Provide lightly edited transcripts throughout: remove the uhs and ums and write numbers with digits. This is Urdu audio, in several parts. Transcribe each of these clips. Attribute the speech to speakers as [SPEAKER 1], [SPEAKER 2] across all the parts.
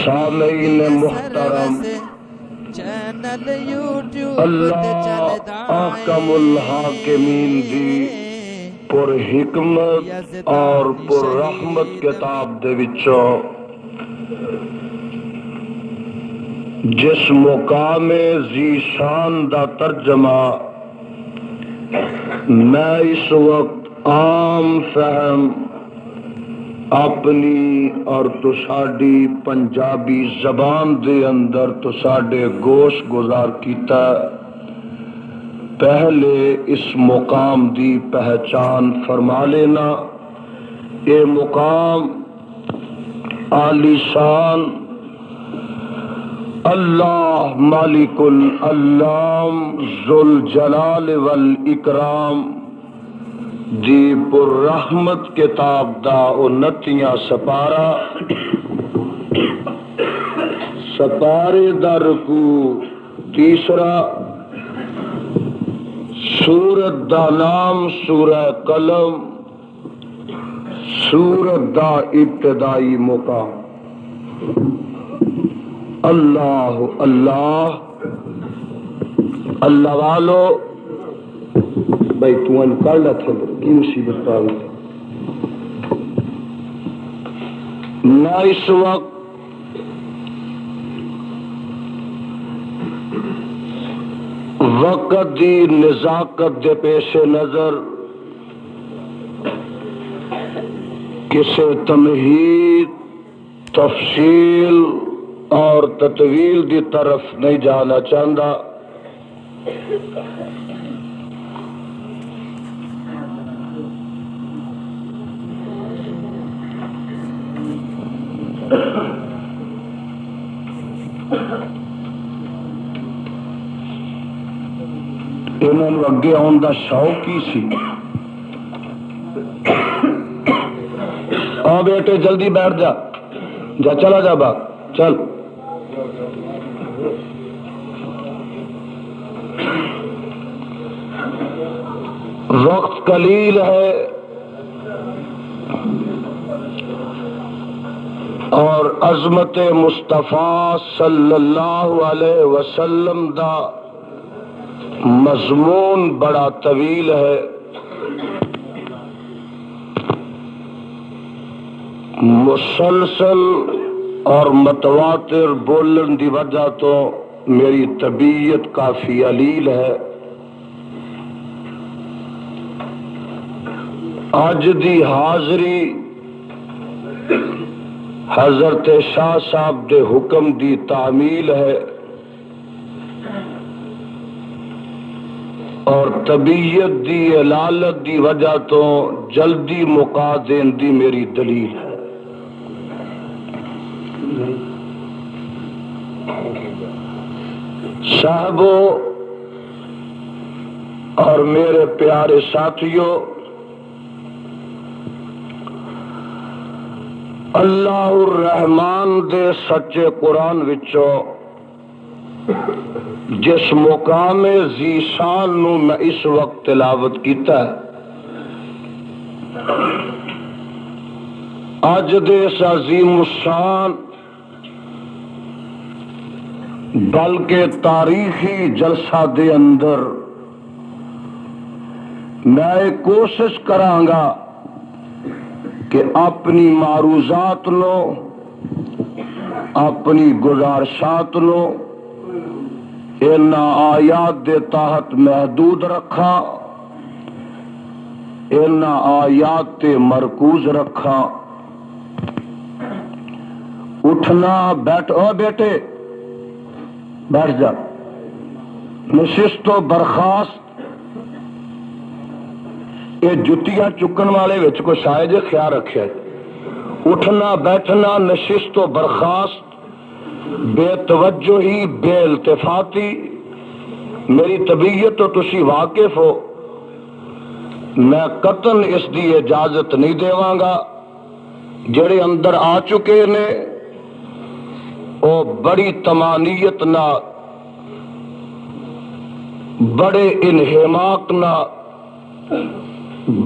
[SPEAKER 1] سامعین محترم، اللہ احکم الحاکمین دی پر حکمت اور پر رحمت کتاب دے وچوں جس مقام ذی شان دا ترجمہ میں اس وقت عام فہم اپنی اور تساڈی پنجابی زبان دے اندر تساڈے گوش گزار کیتا، پہلے اس مقام دی پہچان فرما لینا۔ یہ مقام عالی شان اللہ مالک العلام ذوالجلال والاکرام دی پر رحمت کتاب دا 29 سپارہ، سپارے دا رکوع تیسرا، سورت دا نام سورہ قلم، سورت دا ابتدائی مقام۔ اللہ اللہ اللہ والو بھائی تو ان کر لا تھا کی مصیبت پا گئی نہ اس وقت وقت دی نزاکت دے پیش نظر کسی تمہید تفصیل اور تطویل دی طرف نہیں جانا چاہتا۔ انہوں نے اگے آن دا شوق کی سی، آ بیٹے جلدی بیٹھ جا، جا چلا جا باغ چل۔ وقت قلیل ہے اور عظمت مصطفیٰ صلی اللہ علیہ وسلم دا مضمون بڑا طویل ہے۔ مسلسل اور متواتر بولن دی وجہ تو میری طبیعت کافی علیل ہے۔ آج دی حاضری حضرت شاہ صاحب دے حکم دی تعمیل ہے اور طبیعت دی علالت دی وجہ تو جلدی مقا دین دی میری دلیل ہے۔ صاحبوں اور میرے پیارے ساتھیوں، اللہ الرحمن دے سچے قرآن وچوں جس مقام ذی شان نو میں اس وقت تلاوت کیتا ہے، اج دے اس عظیم الشان بلکہ تاریخی جلسہ دے اندر میں کوشش کراں گا کہ اپنی معروضات نو، اپنی گزارشات نو ان آیات دے تحت محدود رکھا، ان آیات تے مرکوز رکھا۔ اٹھنا بیٹھ، او بیٹے بیٹھ جا، نشست و برخاست، یہ جتیاں چکن والے وچ کو شاید خیال رکھے، اٹھنا بیٹھنا نشست و برخاست، بے توجہی بے التفاتی، میری طبیعت تو تسی واقف ہو، میں قطعاً اس دی اجازت نہیں دیواں گا۔ جڑے اندر آ چکے نے وہ بڑی تمانیت نہ، بڑے انہماک نہ،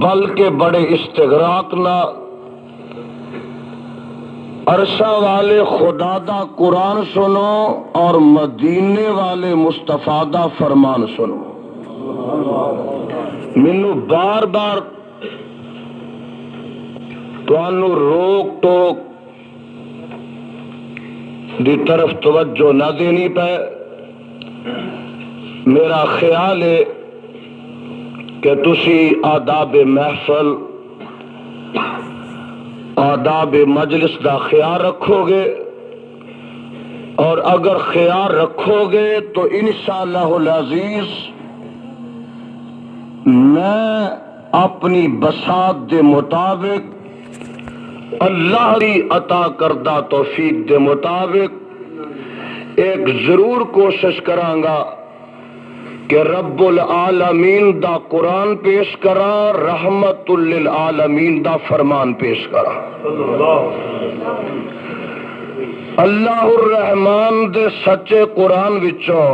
[SPEAKER 1] بلکہ بڑے استغراق نہ عرشہ والے خدا دا قرآن سنو اور مدینے والے مصطفیٰ دا فرمان سنو. مینو بار بار تانوں روک ٹوک دی طرف توجہ نہ دینی پے. میرا خیال ہے کہ تسی آداب محفل آداب مجلس دا خیال رکھو گے، اور اگر خیال رکھو گے تو انشاءاللہ العزیز میں اپنی بساط دے مطابق اللہ کی عطا کردہ توفیق دے مطابق ایک ضرور کوشش کراں گا کہ رب العالمین دا قرآن پیش کرا، رحمت للعالمین دا فرمان پیش کرا. اللہ الرحمان دے سچے قرآن وچوں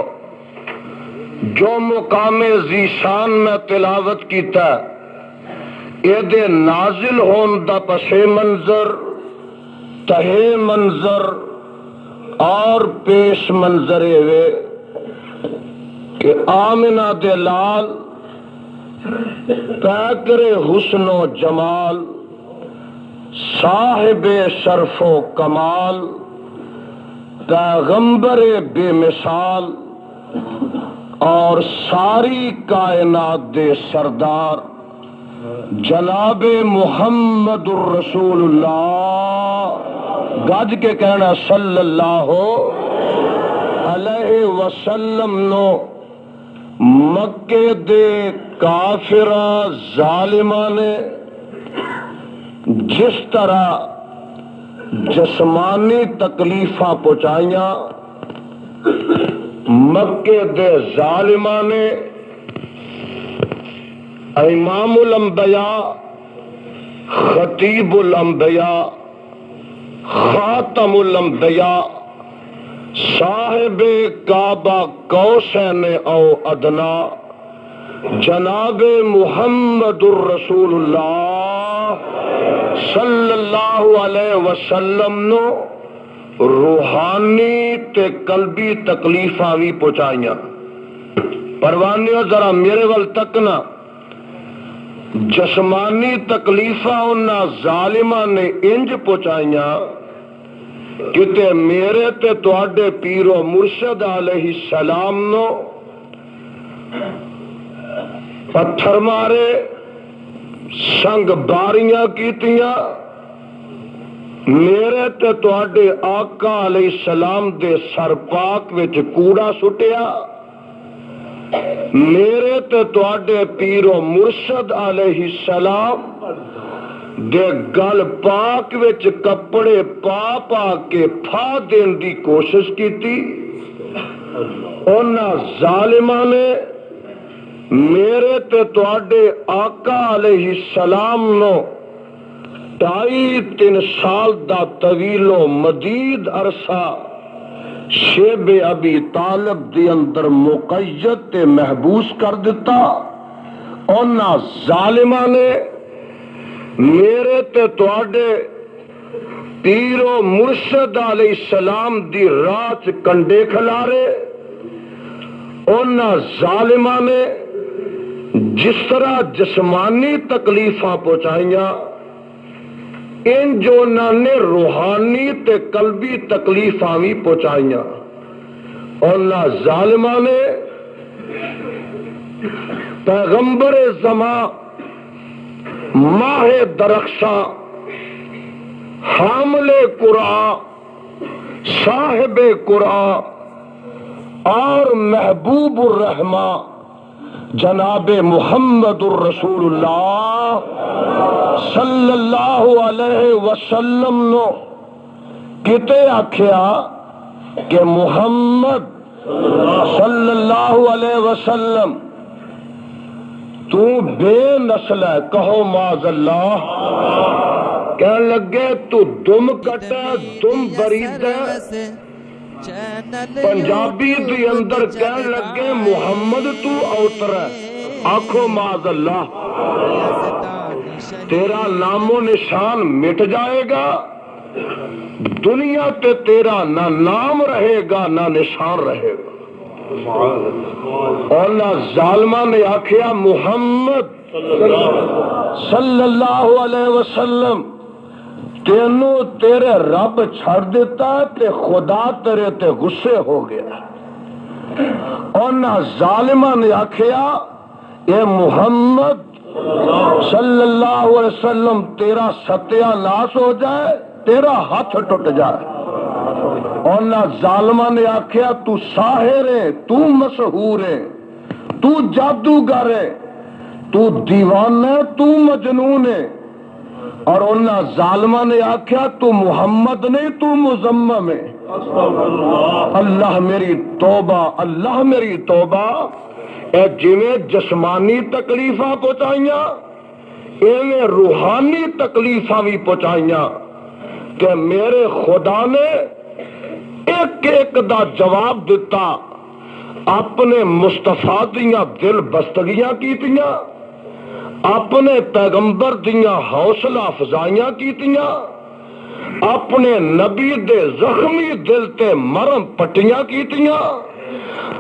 [SPEAKER 1] جو مقام ذیشان میں تلاوت کیتا اے دے نازل ہون دا پس منظر، تہے منظر اور پیش منظر وے کہ آمنہ دے لال پیکر حسن و جمال، صاحب شرف و کمال، پیغمبر بے مثال اور ساری کائنات دے سردار جناب محمد الرسول اللہ، گج کے کہنا صلی اللہ علیہ وسلم نو مکے دے کافراں ظالماں نے جس طرح جسمانی تکلیفاں پہنچائیاں، مکے دے ظالماں نے امام الانبیاء، خطیب الانبیاء، خاتم الانبیاء، صاحب کعبہ قوسین او ادنا جناب محمد الرسول اللہ صلی اللہ علیہ وسلم نو روحانی تے قلبی تکلیفاں بھی پہنچائیاں. پروانیوں ذرا میرے ول تکنا، جسمانی تکلیفاں انہاں ظالماں نے انج پہنچائیاں کتے میرے تے تواڈے پیر و مرشد علیہ السلام نو پتھر مارے، سنگ باریاں کیتیاں، میرے تے تواڈے آقا علیہ السلام دے سر پاک وچ کوڑا سٹیا، میرے تے تواڈے پیر و مرشد علیہ السلام دے گل پاک وچ کپڑے پا پا کے پھا دین دی کوشش کیتی. انہاں ظالماں نے میرے تے تواڈے آقا علیہ السلام نو 2.5-3 سال دا طویل و مدید عرصہ شیب ابی طالب دی اندر مقید تے محبوس کر دیتا. انہاں ظالماں نے میرے تے تواڈے پیر و مرشد علیہ السلام دی راہ چ کنڈے کھلارے. انہاں ظالماں نے جس طرح جسمانی تکلیفاں پہنچائیاں، ان جو انہاں نے روحانی تے قلبی تکلیفاں بھی پہنچائیاں. انہاں ظالماں نے پیغمبر زمان، ماہ درخشاں، حامل قرآن، صاحب قرآن اور محبوب الرحمن جناب محمد الرسول اللہ صلی اللہ علیہ وسلم نو کتے آکھیا کہ محمد صلی اللہ علیہ وسلم تو بے نسل ہے، کہو معاذ اللہ. کہنے لگے تو دم کٹا دم برید ہے. پنجابی دی اندر کہنے لگے محمد تو اوتر ہے، آنکھو معاذ اللہ تیرا نام و نشان مٹ جائے گا دنیا تے تیرا نہ نام رہے گا نہ نشان رہے گا۔ اور نہ ظالمہ نے آخیا محمد صلی اللہ علیہ وسلم تینوں تیرے رب چھڑ دیتا تے خدا تیرے تے غصے ہو گیا۔ اور نہ ظالمہ نے آخیا اے محمد صلی اللہ علیہ وسلم تیرا ستیہ ناش ہو جائے، تیرا ہاتھ ٹوٹ جائے۔ اور نہ ظالمہ نے آخیا تو ساحر ہے، تو مسحور ہے، تو جادوگر ہے، تو دیوانہ ہے، تو مجنون ہے۔ اور انہاں ظالمہ نے آخیا تو محمد نہیں تو مزمم ہے۔ اللہ میری توبہ، اللہ میری توبہ۔ اے جویں جسمانی تکلیفاں پہنچائیاں ایویں روحانی تکلیفاں بھی پہنچائیاں کہ میرے خدا نے ایک ایک دا جواب دیتا، اپنے مصطفیٰ دیاں دل بستگیاں کیتیاں، اپنے پیغمبر دیاں حوصلہ افزائیاں کیتیاں، اپنے نبی دے زخمی دل تے مرم پٹیاں کیتیاں،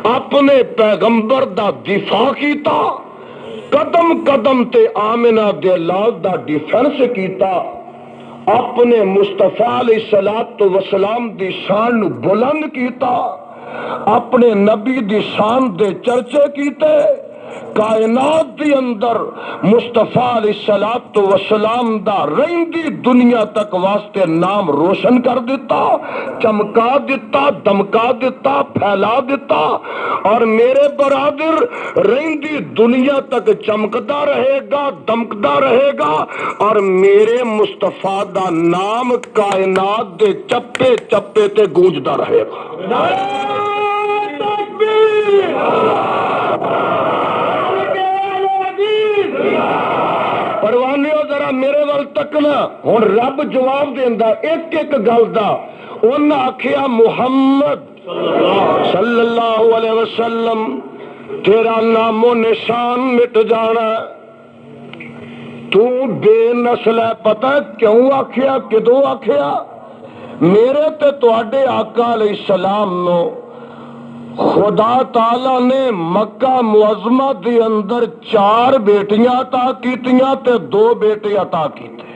[SPEAKER 1] اپنے پیغمبر دا دفاع کیتا، قدم قدم تے آمنہ دے لال دا ڈیفنس کیتا، اپنے مصطفیٰ علیہ الصلوۃ والسلام دی شان نو بلند کیتا، اپنے نبی دی شان دے چرچے کیتے، کائنات دی اندر مصطفیٰ علیہ الصلوۃ والسلام دا رہندی دنیا تک واسطے نام روشن کر دیتا، چمکا دیتا، دمکا دیتا، پھیلا دیتا۔ اور میرے برادر رہندی دنیا تک چمکتا رہے گا، دمکتا رہے گا، اور میرے مصطفیٰ دا نام کائنات دے چپے چپے تے گونجتا رہے گا۔ پروانیو ذرا میرے وال تکنا، ہن رب جواب دیندا ایک ایک گل دا۔ انہاں آکھیا محمد صلی اللہ علیہ وسلم تیرا نام و نشان مٹ جانا، تو بے نسل ہے۔ پتہ کیوں آکھیا، کدوں آکھیا؟ میرے تے تواڈے آقا علیہ السلام نو خدا تعالی نے مکہ معظمہ دی اندر 4 بیٹیاں عطا کیتیاں تے 2 بیٹے عطا کیتے۔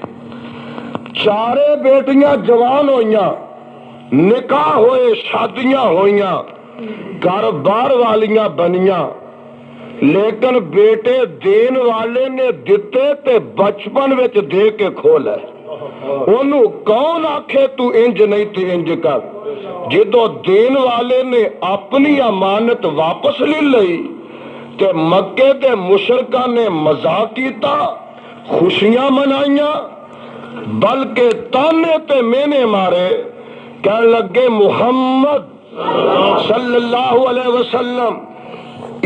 [SPEAKER 1] 4 بیٹیاں جوان ہوئیاں، نکاح ہوئے، شادیاں ہوئیاں، گھر بار والیاں بنیاں، لیکن بیٹے دین والے نے دتے تے بچپن وچ دے کے کھولے۔ انہوں کون آکھے تو انج نہیں تے انج کر؟ جدو دین والے نے اپنی امانت واپس لے لئی تے مکے دے مشرکاں نے مذاق کیتا، خوشیاں منائیاں، بلکہ تانے تے مینے مارے، کہنے لگے محمد صلی اللہ علیہ وسلم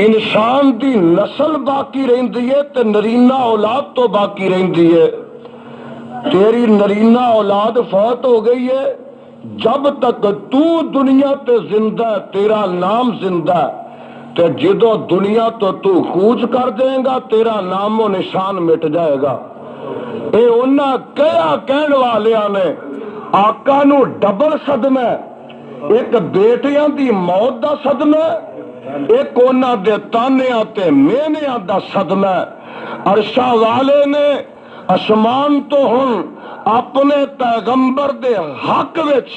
[SPEAKER 1] انسان دی نسل باقی رہندی ہے تے نرینہ اولاد تو باقی رہندی ہے، تیری نرینہ اولاد فوت ہو گئی ہے، جب تک تو دنیا تے زندہ ہے تیرا نام زندہ ہے، تے جدو دنیا تو کوچ کر دے گا تیرا نام و نشان مٹ جائے گا۔ اے انہاں کیا کہن والیاں نے آقا نو ڈبل صدمہ، ایک بیٹیاں دی موت دا صدمہ، ایک انہاں دے تانیاں تے مینیاں دا صدمہ۔ عرشہ والے نے آسمان تو ہن اپنے پیغمبر دے حق وچ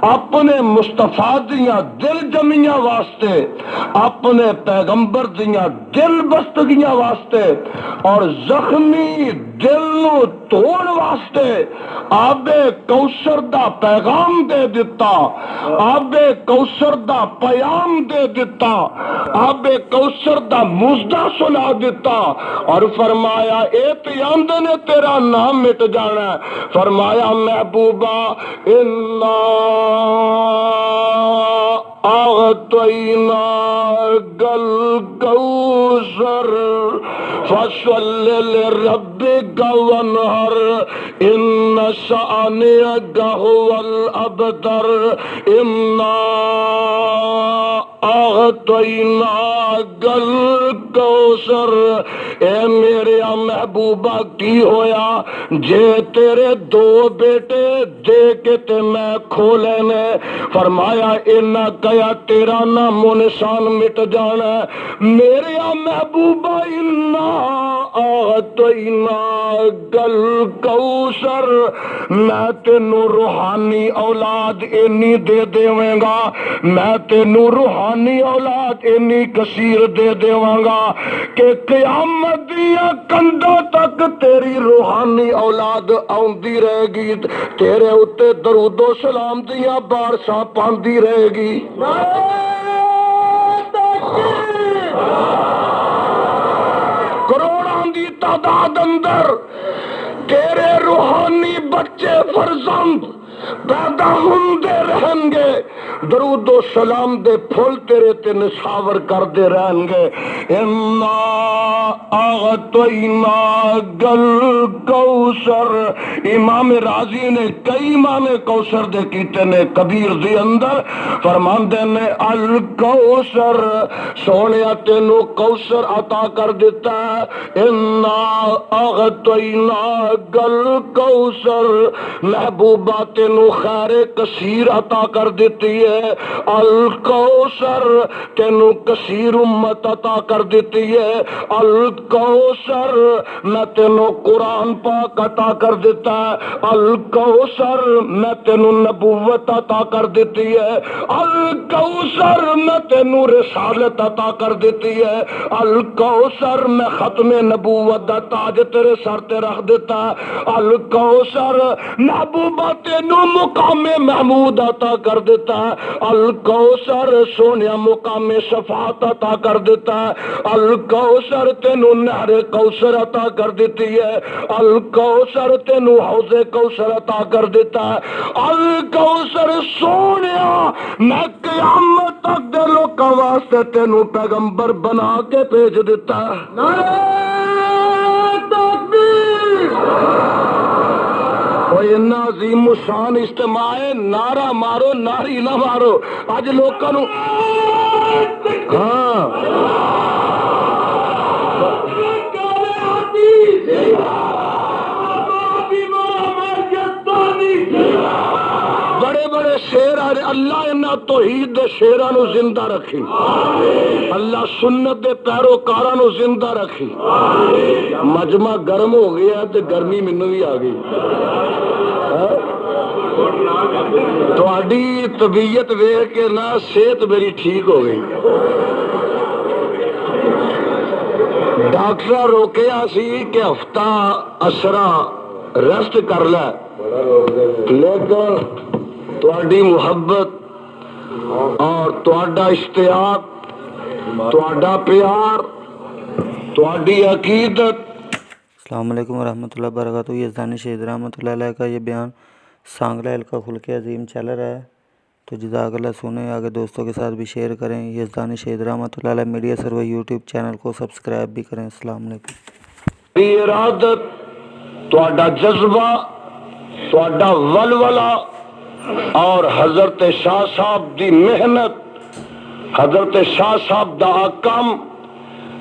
[SPEAKER 1] اپنے مصطفیٰ دیاں دل جمیاں واسطے، اپنے پیغمبر دیاں دل بستگیاں واسطے اور زخمی دل نو توڑ واسطے آب کوثر دا پیغام دے دیتا، آب کوثر دا پیام دے دیتا، آب کوثر دا مژدہ سنا دیتا، اور فرمایا اے پیاندے نے تیرا نام مٹ جانا ہے۔ فرمایا محبوبہ انا اعطیناک الکوثر فصل لربک وانحر ان شانئک هو الابتر انا اعطیناک الکوثر اے میرے محبوبہ کی ہویا جے تیرے دو بیٹے دے کے تے میں کھولے نے فرمایا اینا کیا تیرا نام و نشان مٹ جانا میرے محبوبہ انا آتینا گل کوثر میں تینوں روحانی اولاد اینی دے دیواں گا میں تینوں روحانی اولاد اینی کثیر دے دیواں گا کہ قیامت دیا کندھاں تک تیری روحانی اولاد آندی رہے گی تیرے اتے درود و سلام دیا بارشاں پاندی رہے گی کروڑاں دی تعداد اندر تیرے روحانی بچے فرزند پیدا ہوندے رہن گے درود و سلام دے پھول تیرے تے نشاور کردے رہن گے انا اعطینا گل کوثر امام راضی نے کئی معنی کوثر دے کیتے نے کبیر دے اندر فرماندے نے الکوثر سونیا تینو کوثر عطا کر دیتا انا اعطینا گل کوثر محبوبہ تینو خیر کثیر عطا کر دیتی ہے الکوثر تینو کثیر امت عطا کر دیتی ہے الکوثر میں تینو قرآن پاک عطا کر دیتا ہے الکوثر میں تینو نبوت عطا کر دیتی ہے الکوثر میں تینو رسالت عطا کر دیتی ہے الکوثر میں ختم نبوت دا تاج تیرے سر تے رکھ دیتا ہے الکوثر محبوبہ تینو مقام محمود عطا کر دیتا ہے الکوثر سونیا مقام شفاعت عطا کر دیتا ہے الکوثر تینو نہر کوثر عطا کر دیتی ہے الکوثر تینو حوض کوثر عطا کر دیتا ہے الکوثر سونیا میں قیامت تک دے لوکاں واسطے تینو پیغمبر بنا کے بھیج دیتا ہے کوئی اتنا عظیم شان اجتماع ہے نعرہ مارو ناری نہ مارو اج لوکاں نو ہاں بڑے بڑے شیر آ رہے اللہ انہاں توحید دے شیراں نو زندہ رکھی اللہ سنت دے پیروکاراں نو زندہ رکھی مجمع گرم ہو گیا تے گرمی مینوں بھی آ گئی تہاڈی طبیعت ویکھ کے نا صحت میری ٹھیک ہو گئی ڈاکٹر روکیا سی کہ ہفتہ اسرا ریسٹ کر لے لیکن تہاڈی محبت اور تہاڈا اشتیاق تہاڈا پیار تہاڈی عقیدت
[SPEAKER 2] السلام علیکم ورحمۃ اللہ وبرکاتہ یزدانی شہید رحمۃ اللہ علیہ کا یہ بیان سانگلہ حلقہ خلق عظیم چل رہا ہے تو جزاک اللہ سنیں آگے دوستوں کے ساتھ بھی شیئر کریں یزدانی شہید رحمۃ اللہ علیہ میڈیا سرور یوٹیوب چینل کو سبسکرائب بھی کریں السلام علیکم
[SPEAKER 1] ارادت تہاڈا جذبہ تہاڈا ولولہ اور حضرت شاہ صاحب دی محنت حضرت شاہ صاحب دا کام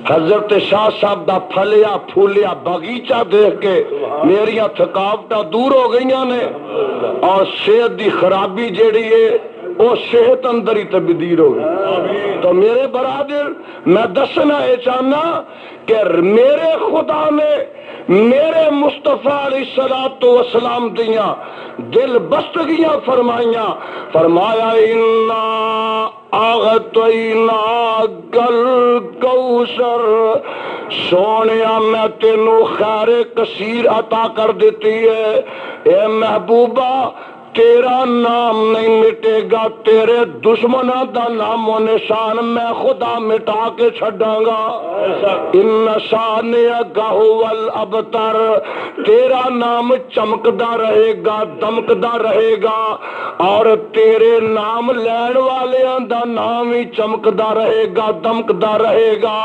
[SPEAKER 1] حضرت شاہ صاحب دا پھلیا پھولیا باغیچہ دیکھ کے میریاں تھکاوٹاں دور ہو گئیاں نے اور صحت دی خرابی جیڑی ہے وہ صحت اندر ہی تبدیل ہو گئی تو میرے برادر میں دسنا یہ چاہنا کہ میرے خدا نے میرے مصطفیٰ علیہ الصلوۃ والسلام دیاں دل بستگیاں فرمائیاں فرمایا انا اعطینا گل کوثر سونیا میں تینوں خیر کثیر عطا کر دیتی ہے اے محبوبہ تیرا نام نہیں مٹے گا تیرے دشمنوں دا نام و نشان میں خدا مٹا کے چھڈاں گا ان شانئک ھو الابتر تیرا نام چمکدا رہے گا دمکدا رہے گا اور تیرے نام لین والیاں دا نام ہی چمکدا رہے گا دمکدا رہے گا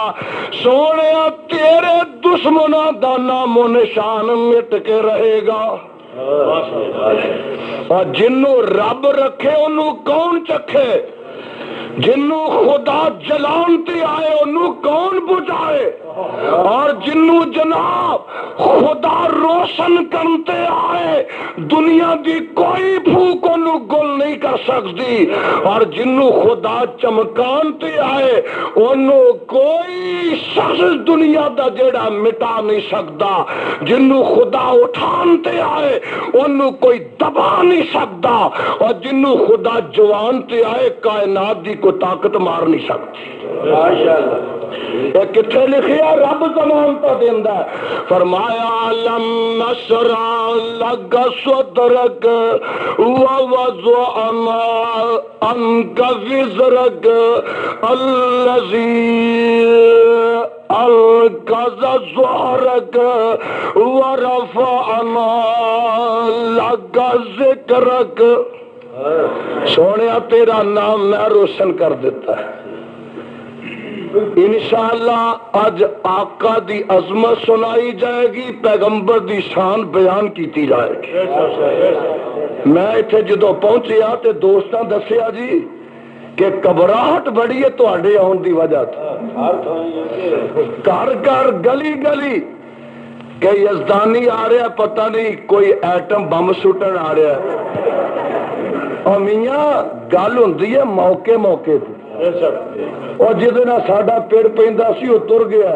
[SPEAKER 1] سونیا تیرے دشمنوں دا نام و نشان مٹ کے رہے گا اور جنوں رب رکھے انہوں کون چکھے جنوں خدا جلان تے آئے انہوں کون بجھائے اور جنوں جناب خدا روشن کرتے آئے دنیا دی کوئی پھوک انہوں گل نہیں کر سکتی، اور جنوں خدا چمکانتے آئے انہوں کوئی شخص دنیا دا جیڑا مٹا نہیں سکتا، جنوں خدا اٹھانتے آئے انہوں کوئی دبا نہیں سکتا، اور جنوں خدا جوانتے آئے کائنات دی کو طاقت مار نہیں سکتی۔ کتنے لکھیا رب زمان تو دیندا ہے، فرمایا لم نشرح لک صدرک ووضعنا عنک وزرک الذی انقض ظہرک ورفعنا لک ذکرک۔ سونیا تیرا نام میں روشن کر دیتا ہے، انشاءاللہ اج آقا دی عظمت سنائی جائے گی، پیغمبر دی شان بیان کیتی جائے گی۔ میں اتھے جدو پہنچیا تے دوستاں دسیا جی کہ گھبراہٹ بڑی ہے تواڈے آن دی وجہ گھر گھر گلی گلی کہ یزدانی آ رہا، پتہ نہیں کوئی ایٹم بم سٹن آ رہا ہے، اور میاں گل ہوندی ہے موقع موقع تے، اور جدنا ساڈا پیڑ پیندا سی وہ تر گیا،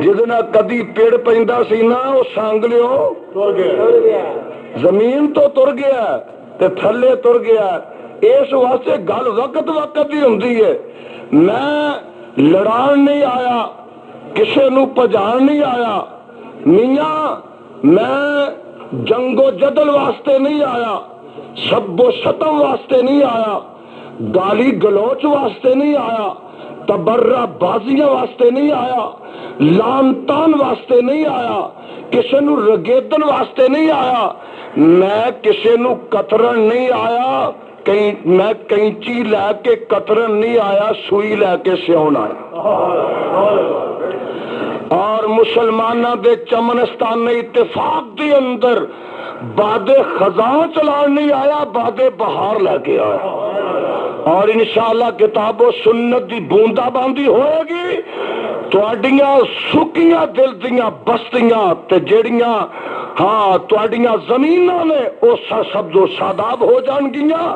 [SPEAKER 1] جدنا کدی پیڑ پیندا سی نا وہ سانگلیوں تر گیا، زمین تو تر گیا تے تھلے تر گیا۔ اس واسطے گل وقت وقت دی ہوندی ہے۔ میں لڑان نہیں آیا، کسے نو پجان نہیں آیا، میاں میں جنگ و جدل واسطے نہیں آیا، سب و شتم واسطے نہیں آیا، گالی گلوچ واسطے نہیں آیا، تبرہ بازیاں واسطے نہیں آیا، لان تان واسطے نہیں آیا، کسے نو رگیدن واسطے نہیں آیا، میں کسے نو قطرن نہیں آیا، میں کینچی لے کے قطرن نہیں آیا، سوئی لے کے سیون آیا۔ اور مسلمانہ دے چمنستان نے اتفاق دی اندر باد خزاں چلان نہیں آیا، باد بہار لے کے آیا، اور انشاءاللہ کتاب و سنت دی بوندا باندی ہوئے گی، تواڈیاں سکیاں دل دیاں بستیاں تے جڑیاں ہاں تواڈیاں زمیناں نے او سبز و شاداب ہو جان گیاں،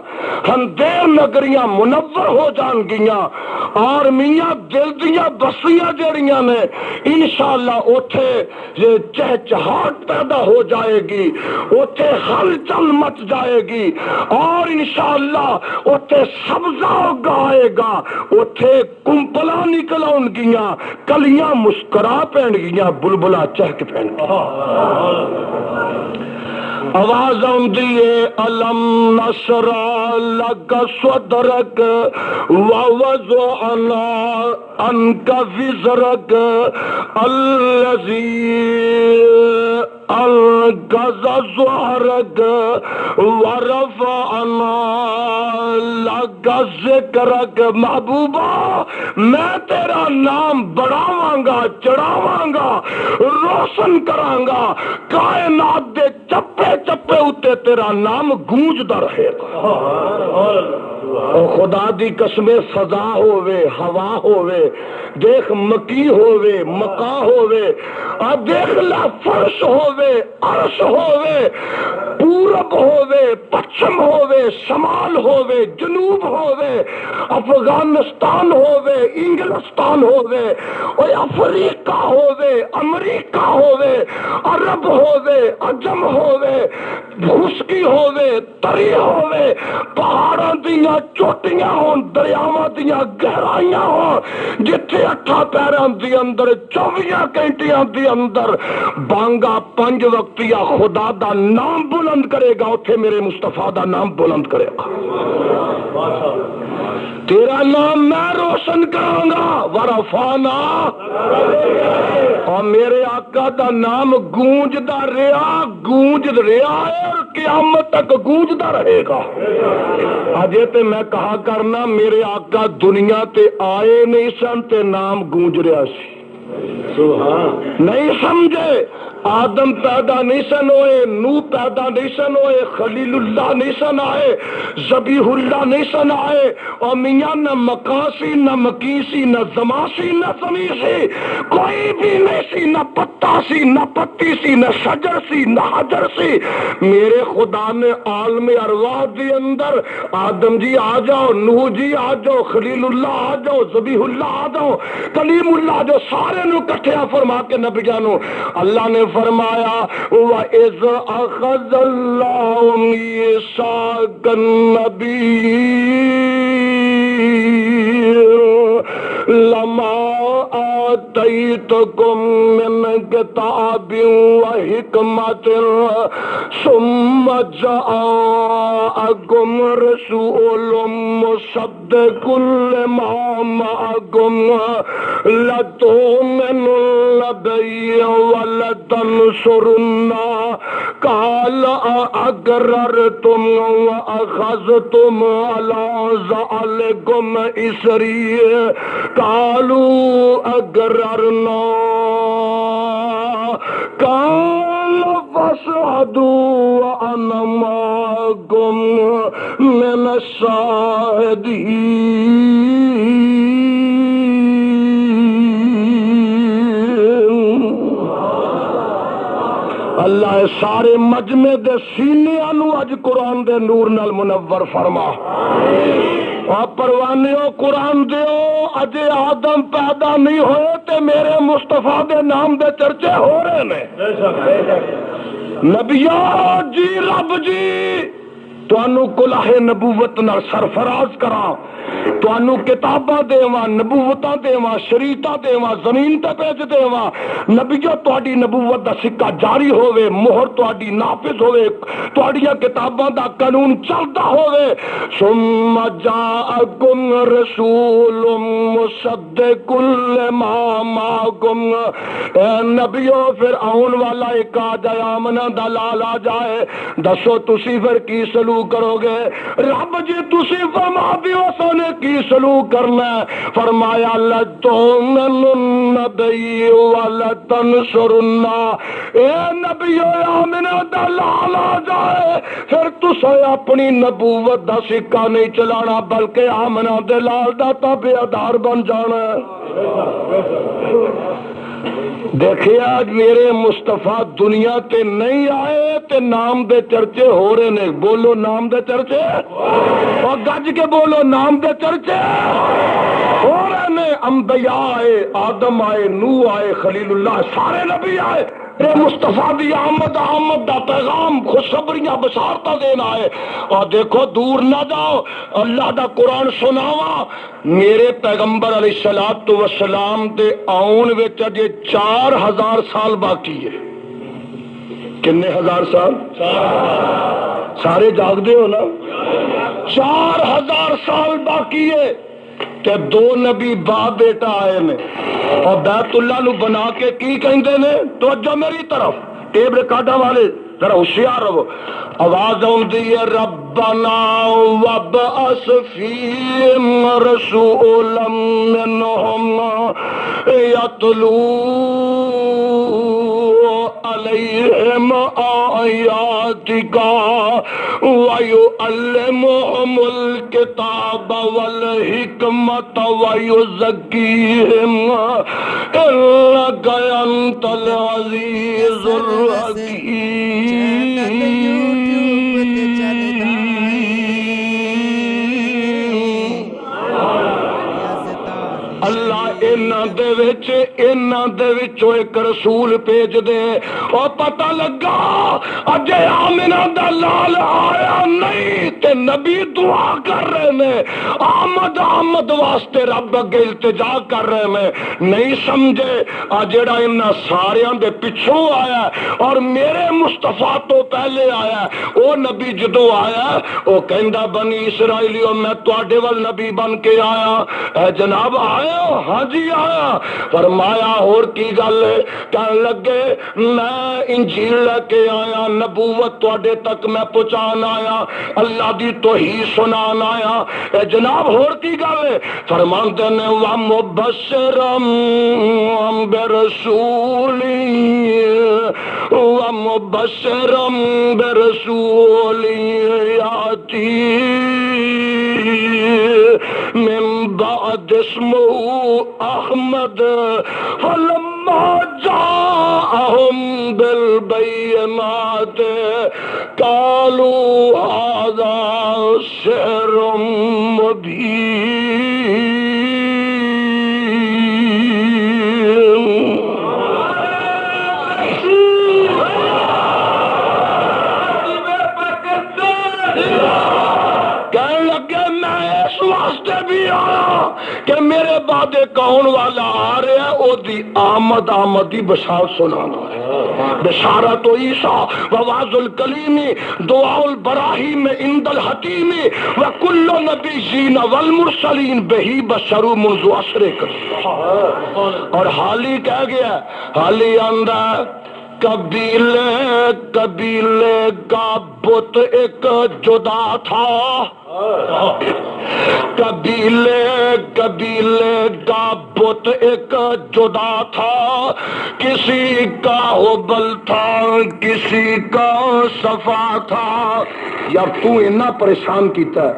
[SPEAKER 1] اندھیر نگریاں منور ہو جان گیاں، اور میاں دل دیاں بستیاں جڑیاں نے انشاءاللہ اوتھے چہچہاٹ پیدا ہو جائے گی، اوتھے ہلچل مچ جائے گی، اور انشاءاللہ اوتھے سبزہ اگائے گا، اوتھے کمپلاں نکل آن گیاں، کلیاں مسکرا پہن گیاں، بلبلا چہک پہن گیاں۔ آواز آندی ہے الم نشرح لک صدرک ووضعنا عنک وزرک الذی انقض ظہرک ورفعنا لک ذکرک۔ محبوبہ میں تیرا نام بڑھاواں گا، چڑھاواں گا، روشن کراں گا، کائنات دے چپے چپے اتے تیرا نام گونجدا رہے گا۔ اور خدا دی قسم فضا ہووے، ہوا ہووے، دیکھ مکی ہووے، مکا ہووے، اور دیکھ لا فرش ہووے، عرش ہووے، پورب ہووے، پچھم ہووے، شمال ہووے، جنوب ہووے، افغانستان ہووے، انگلستان ہووے، اور افریقہ ہووے، امریکہ ہووے، عرب ہووے، عجم ہووے، خشکی ہووے، تری ہووے، پہاڑاں دیاں چوٹیاں ہون، دریاواں دیاں گہرائیاں ہون، جتھے اٹھا پیراں دی اندر 24 گھنٹیاں دی اندر بانگا 5 وقتیہ خدا دا نام بلند کرے گا، اتھے میرے مصطفیٰ دا نام بلند کرے گا۔ تیرا نام میں روشن کراں گا، ورفعنا، اور میرے آقا دا نام گونجدا رہا، گونج رہا ہے، اور قیامت تک گونجدا رہے گا۔ اجے تے میں کہا کرنا میرے آقا دنیا تے آئے نہیں سن تے نام گونج رہا سی، نہیں سمجھے؟ آدم پیدا نہیں سن ہوئے، نوح پیدا نہیں سن ہوئے، خلیل اللہ نہیں سن آئے، ذبیح اللہ نہیں سن آئے، اور میاں نہ مکاسی نہ مکیسی نہ زماسی نہ زمیسی، کوئی بھی نہیں سی، نہ پتا سی نہ پتی سی نہ شجر سی نہ حجر سی۔ میرے خدا نے عالم ارواح دے اندر آدم جی آ جاؤ، نوح جی آ جاؤ، خلیل اللہ آ جاؤ، ذبیح اللہ آ جاؤ، کلیم اللہ جو سارے نو کٹھیا فرما کے نبیاں نو اللہ نے فرمایا وَإِذْ أَخَذَ اللَّهُ مِيثَاقَ النَّبِيِّينَ لَمَا آتَيْتُكُم مِّن كِتَابٍ وَحِكْمَةٍ ثُمَّ جَاءَكُمْ رَسُولٌ مُصَدِّقٌ لِّمَا مَعَكُمْ لَتُؤْمِنُنَّ بِهِ وَلَتَنصُرُنَّهُ قَالَ أَأَقْرَرْتُمْ وَأَخَذْتُمْ عَلَىٰ ذَٰلِكُمْ إِصْرِي قَالُوا أَقْرَرْنَا قَالَ فَاشْهَدُوا وَأَنَا مَعَكُمْ مِنَ الشَّاهِدِينَ۔ اللہ سارے مجمع دے سینیاں نو اج قرآن دے نور نال منور فرما۔ اور پروانیوں قرآن دیو، اجے آدم پیدا نہیں ہوئے تے میرے مصطفیٰ دے نام دے چرچے ہو رہے نے۔ نبیاں جی رب جی تانوں کلاہ نبوت نال سرفراز کراں، تانوں کتاباں دیواں، نبوتاں دیواں، شریعتاں دیواں، زمین تے بھیج دیواں۔ نبیوں تہاڈی نبوت دا سکہ جاری ہوئے، مہر تہاڈی نافذ ہوئے، تہاڈیاں کتاباں دا قانون چلدا ہوئے۔ ثم جاءکم رسول مصدق لما معکم، اے نبیوں پھر آن والا ایک آ جائے، آمنہ دا لال آ جائے، دسو تسی پھر کی سلوک کرو گے؟ رب جی تسی فرما دیو سانے کی سلوک کرنا ہے۔ فرمایا لَتُؤْمِنُنَّ بِهِ وَلَتَنصُرُنَّهُ، اے نبیو آمنہ دا لال آ جائے پھر تسے اپنی نبوت دا سکہ نہیں چلانا بلکہ آمنہ دے لال دا تابعدار بن جانا ہے۔ دیکھیں آج میرے مصطفیٰ دنیا تے نہیں آئے تے نام دے چرچے ہو رہے نے۔ بولو نام دے چرچے، اور گج کے بولو نام دے چرچے ہو رہے نے۔ انبیاء آئے، آدم آئے، نوح آئے، خلیل اللہ، سارے نبی آئے۔ میرے مصطفیٰ دی آمد دا پیغام خوشخبریاں بشارتاں دینا ہے۔ اور دیکھو دور نہ جاؤ، اللہ دا قرآن سناواں، میرے پیغمبر علیہ السلام دے آن وچ اجے 4000 سال باقی ہے۔ کنے ہزار سال؟ سارے جاگ دے ہو نا؟ 4000 سال باقی ہے تے دو نبی باپ بیٹا آئے نے، اور بیت اللہ نو بنا کے کی کہندے نے؟ توجہ میری طرف، ٹیپ ریکارڈر والے ذرا ہوشیار رہو، آواز آندی ہے ربنا وابعث فیہم رسولا منہم یتلو علیہم آیاتک ویعلمہم الکتاب والحکمت ویزکیہم انک انت العزیز الحکیم۔ اللہ انہاں دے وچوں ایک رسول بھیج دے، اور پتہ لگا اجے آمنہ دا لال آیا نہیں تے نبی دعا کر رہے نے، آمد واسطے رب اگے التجا کر رہے نے۔ نہیں سمجھے جڑا انہاں ساریاں دے پچھوں آیا اور میرے مصطفیٰ تو پہلے آیا، او نبی جدو آیا او کہندا بنی اسرائیلیو میں تواڈے ول نبی بن کے آیا۔ اے جناب آیا؟ ہاں جی آیا۔ فرمایا اور کی گل ہے؟ کہنے لگے میں انجیل لے کے آیا, نبوت تواڈے تک میں پہنچان آیا, اللہ دی توحید سنان آیا. اے جناب ہور کی گل ہے؟ فرماندے نے وَمُبَشِّرًا بِرَسُولٍ وَمُبَشِّرًا بِرَسُولٍ يَأْتِي من بعد اسمه أحمد فلما جاءهم بالبينات قالوا هذا سحر مبين. کہ میرے بعد کون والا آ رہا ہے, او دی آمد دی بشارت سنانا ہے. بشارت عیسیٰ وواز الکلیم دعاء البراہیم عند الحکیم وکل نبیین والمرسلین بہی بشرو منذ عصر قدیم. اور حالی کہہ گیا, حالی آندہ قبیلے کا بت ایک جدا تھا. قبیلے کا بت ایک جدا تھا, کسی کا حبل تھا کسی کا صفا تھا. یار تو اتنا پریشان کیتا ہے.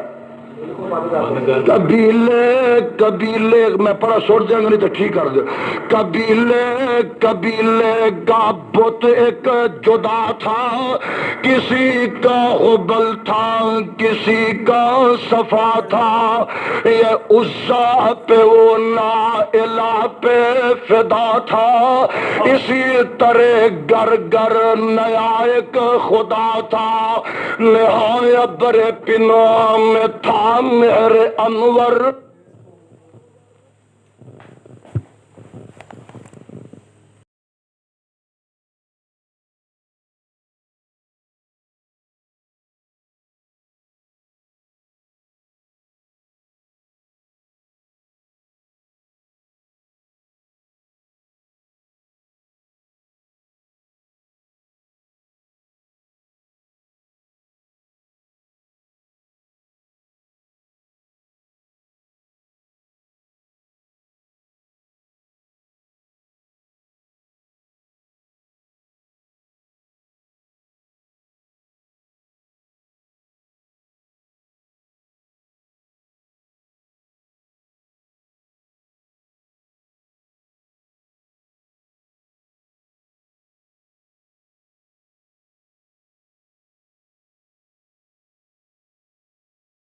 [SPEAKER 1] قبیلے میں پڑا چھوڑ جائیں گا نہیں تو ٹھیک کر دو. قبیلے کا بت ایک جدا تھا, کسی کا حبل تھا کسی کا صفا تھا. یہ عزا پہ وہ نائلہ پہ فدا تھا, اسی طرح گر نیا ایک خدا تھا. نہایت بڑے پناہ میں تھا میرے انور